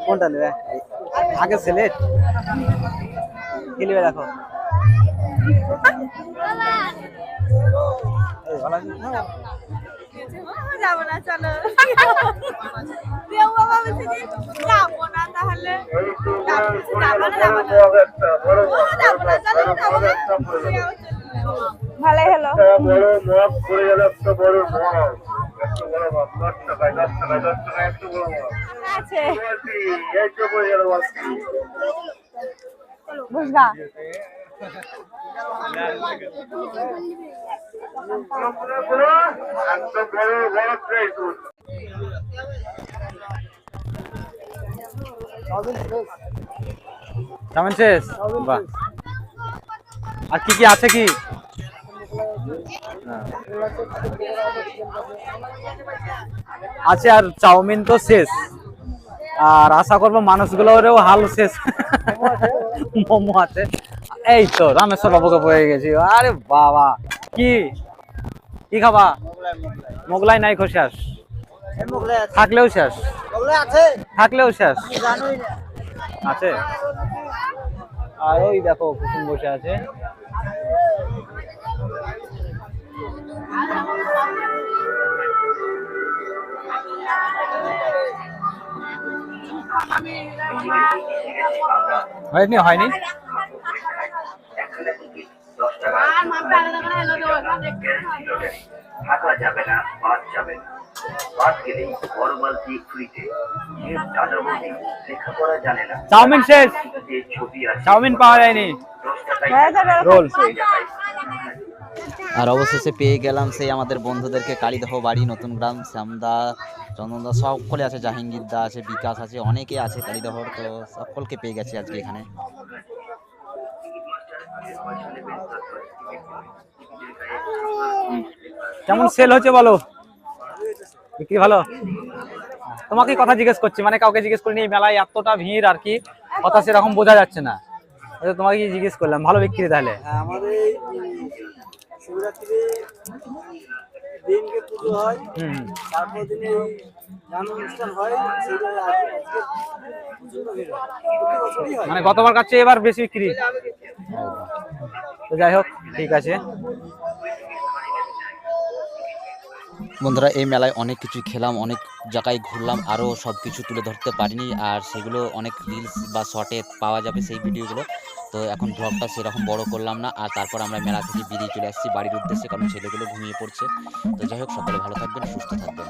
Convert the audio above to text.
কোনটা নেবে আগে সিলেট কি নেবে দেখো যাবো না চলো বাবা বলছে যে যাবো না তাহলে ভালোই হলো বড় মাছ পড়ে গেল একটা বড় মাছ একটু বড় মাছ 10 টাকা 10 টাকা একটু বড় মাছ আছে এই তো পড়ে গেল মাছ বুঝবা একটা বড় বড় ট্রেন চাউমিন শেষ বাহ আর কি কি আছে কি আছে আর চাউমিন তো শেষ আর আশা করবো মানুষগুলোরও হাল শেষ মোমো আছে এই তো রামেশ্বর বাবুকে পড়ে গেছি আরে বাবা কি কি খাবা মোগলাই নাই শেষ থাকলেও শেষ থাকলেও শেষ আছে আর ওই দেখো কুসুম বসে আছে হয়নি হয়নি থাকা যাবে না বাদ যাবে না বাদ গেলে বড় বালতি ফ্রিতে লেখাপড়া জানে না চাউমিন শেষ ছবি আছে চাউমিন পাওয়া যায়নি রোল আর অবশেষে পেয়ে গেলাম সেই আমাদের বন্ধুদেরকে কালীদহ বাড়ি নতুন গ্রাম শ্যামদা চন্দনদা সকলে আছে জাহাঙ্গীর দা আছে বিকাশ আছে অনেকে আছে কালীদহর তো সকলকে পেয়ে গেছি আজকে এখানে কেমন সেল হচ্ছে বলো বিক্রি ভালো তোমাকে কথা জিজ্ঞেস করছি মানে কাউকে জিজ্ঞেস করিনি মেলায় এতটা ভিড় আর কি কথা সেরকম বোঝা যাচ্ছে না। আচ্ছা, তোমাকে কি জিজ্ঞেস করলাম, ভালো বিক্রি তাহলে? হ্যাঁ, আমাদের এই শিবরাত্রি দিনকে পুজো হয়, হুম। তারপর দিনে এই গান অনুষ্ঠান হয়, সেটা আজকে প্রচণ্ড ভিড় হয়। প্রতি বছরই হয়। মানে গতবার কাছে এবার বেশি বিক্রি। তো যাই হোক, ঠিক আছে। বন্ধুরা এই মেলায় অনেক কিছু খেলাম, অনেক জায়গায় ঘুরলাম, আরও সব কিছু তুলে ধরতে পারিনি, আর সেগুলো অনেক রিলস বা শর্টে পাওয়া যাবে সেই ভিডিওগুলো। তো এখন ব্লগটা সেরকম বড় করলাম না, আর তারপর আমরা মেলা থেকে বেরিয়ে চলে আসছি বাড়ির উদ্দেশ্যে, কারণ ছেলেগুলো ঘুমিয়ে পড়ছে। তো যাই হোক, সকলে ভালো থাকবেন, সুস্থ থাকবেন।